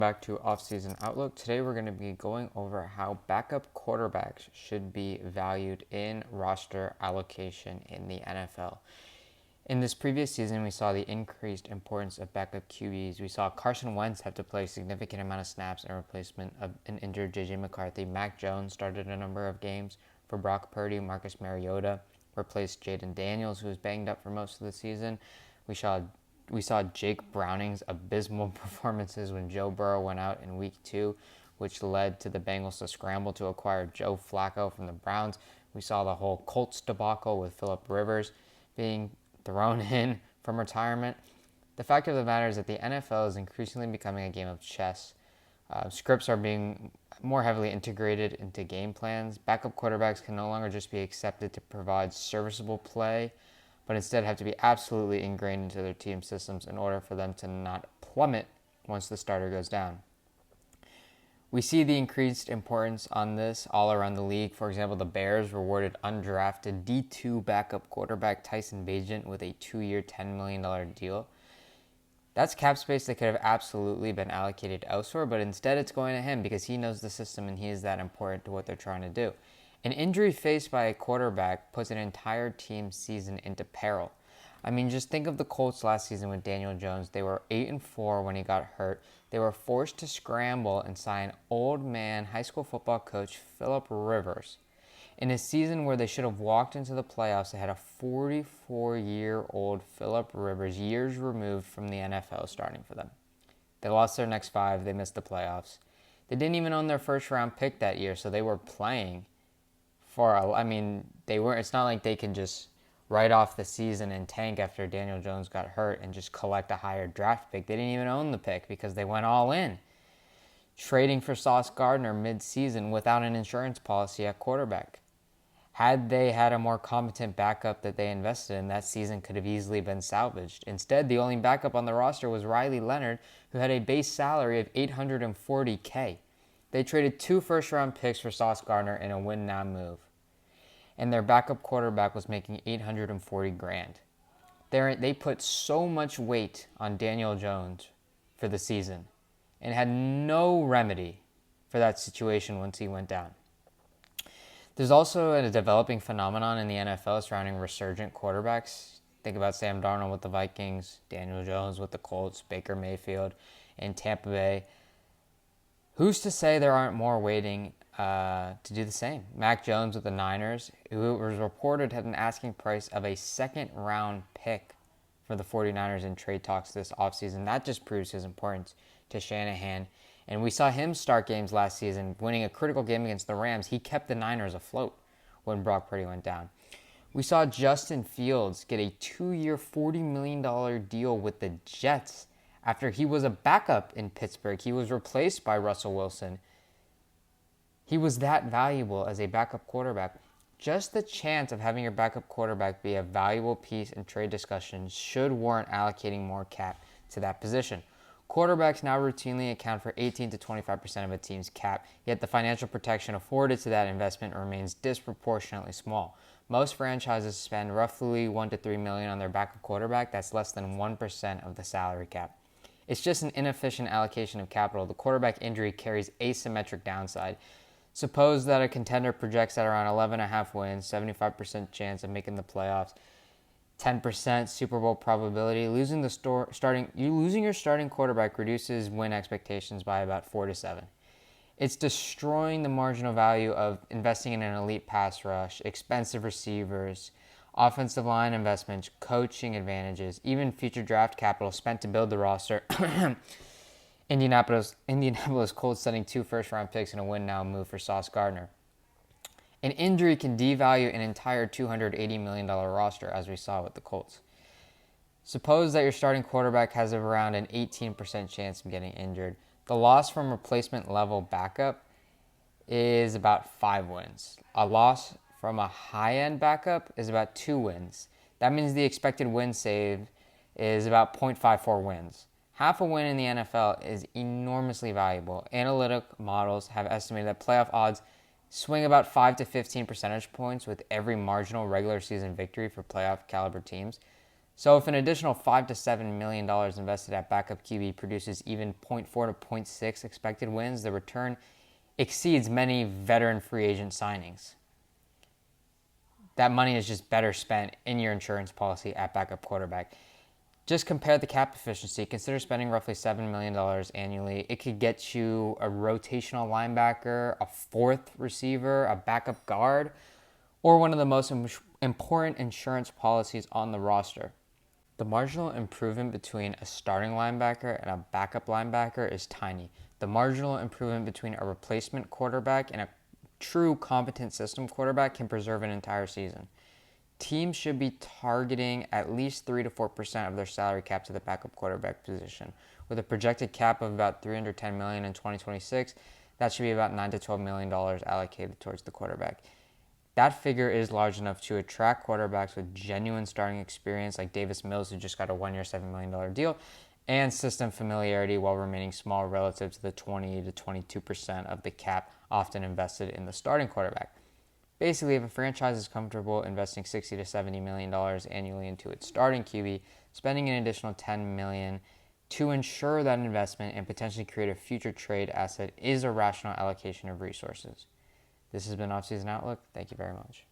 Back to Offseason Outlook. Today we're going to be going over how backup quarterbacks should be valued in roster allocation in the NFL. In this previous season, we saw the increased importance of backup QBs. We saw Carson Wentz have to play a significant amount of snaps in replacement of an injured J.J. McCarthy. Mac Jones started a number of games for Brock Purdy. Marcus Mariota replaced Jaden Daniels, who was banged up for most of the season. We saw Jake Browning's abysmal performances when Joe Burrow went out in Week 2, which led to the Bengals to scramble to acquire Joe Flacco from the Browns. We saw the whole Colts debacle with Phillip Rivers being thrown in from retirement. The fact of the matter is that the NFL is increasingly becoming a game of chess. Scripts are being more heavily integrated into game plans. Backup quarterbacks can no longer just be accepted to provide serviceable play, but instead have to be absolutely ingrained into their team systems in order for them to not plummet once the starter goes down. We see the increased importance on this all around the league. For example, the Bears rewarded undrafted D2 backup quarterback Tyson Bagent with a 2-year, $10 million deal. That's cap space that could have absolutely been allocated elsewhere, but instead it's going to him because he knows the system and he is that important to what they're trying to do. An injury faced by a quarterback puts an entire team's season into peril. I mean, just think of the Colts last season with Daniel Jones. They were 8-4 when he got hurt. They were forced to scramble and sign old man high school football coach Phillip Rivers. In a season where they should have walked into the playoffs, they had a 44-year-old Phillip Rivers, years removed from the NFL, starting for them. They lost their next 5. They missed the playoffs. They didn't even own their first-round pick that year, so they were playing it's not like they can just write off the season and tank after Daniel Jones got hurt and just collect a higher draft pick. They didn't even own the pick because they went all in, trading for Sauce Gardner mid-season without an insurance policy at quarterback. Had they had a more competent backup that they invested in, that season could have easily been salvaged. Instead, the only backup on the roster was Riley Leonard, who had a base salary of $840K. They traded 2 first-round picks for Sauce Gardner in a win-now move, and their backup quarterback was making $840,000. They put so much weight on Daniel Jones for the season and had no remedy for that situation once he went down. There's also a developing phenomenon in the NFL surrounding resurgent quarterbacks. Think about Sam Darnold with the Vikings, Daniel Jones with the Colts, Baker Mayfield in Tampa Bay. Who's to say there aren't more waiting to do the same? Mac Jones with the Niners, who was reported had an asking price of a second-round pick for the 49ers in trade talks this offseason. That just proves his importance to Shanahan. And we saw him start games last season, winning a critical game against the Rams. He kept the Niners afloat when Brock Purdy went down. We saw Justin Fields get a 2-year, $40 million deal with the Jets after he was a backup in Pittsburgh. He was replaced by Russell Wilson. He was that valuable as a backup quarterback. Just the chance of having your backup quarterback be a valuable piece in trade discussions should warrant allocating more cap to that position. Quarterbacks now routinely account for 18 to 25% of a team's cap, yet the financial protection afforded to that investment remains disproportionately small. Most franchises spend roughly $1 to $3 million on their backup quarterback. That's less than 1% of the salary cap. It's just an inefficient allocation of capital. The quarterback injury carries asymmetric downside. Suppose that a contender projects at around 11.5 wins, 75% chance of making the playoffs, 10% Super Bowl probability. Losing your starting quarterback reduces win expectations by about 4 to 7. It's destroying the marginal value of investing in an elite pass rush, expensive receivers, offensive line investments, coaching advantages, even future draft capital spent to build the roster. Indianapolis Colts sending 2 first-round picks in a win-now move for Sauce Gardner. An injury can devalue an entire $280 million roster, as we saw with the Colts. Suppose that your starting quarterback has around an 18% chance of getting injured. The loss from replacement-level backup is about 5 wins. A loss from a high-end backup is about 2 wins. That means the expected win save is about 0.54 wins. Half a win in the NFL is enormously valuable. Analytic models have estimated that playoff odds swing about 5 to 15 percentage points with every marginal regular season victory for playoff caliber teams. So if an additional $5 to $7 million invested at backup QB produces even 0.4 to 0.6 expected wins, the return exceeds many veteran free agent signings. That money is just better spent in your insurance policy at backup quarterback. Just compare the cap efficiency. Consider spending roughly $7 million annually. It could get you a rotational linebacker, a fourth receiver, a backup guard, or one of the most important insurance policies on the roster. The marginal improvement between a starting linebacker and a backup linebacker is tiny. The marginal improvement between a replacement quarterback and a true competent system quarterback can preserve an entire season. Teams should be targeting at least 3 to 4% of their salary cap to the backup quarterback position. With a projected cap of about $310 million in 2026, that should be about $9 to $12 million allocated towards the quarterback. That figure is large enough to attract quarterbacks with genuine starting experience like Davis Mills, who just got a 1-year, $7 million deal, and system familiarity while remaining small relative to the 20 to 22% of the cap often invested in the starting quarterback. Basically, if a franchise is comfortable investing $60 to $70 million annually into its starting QB, spending an additional $10 million to ensure that investment and potentially create a future trade asset is a rational allocation of resources. This has been Offseason Outlook. Thank you very much.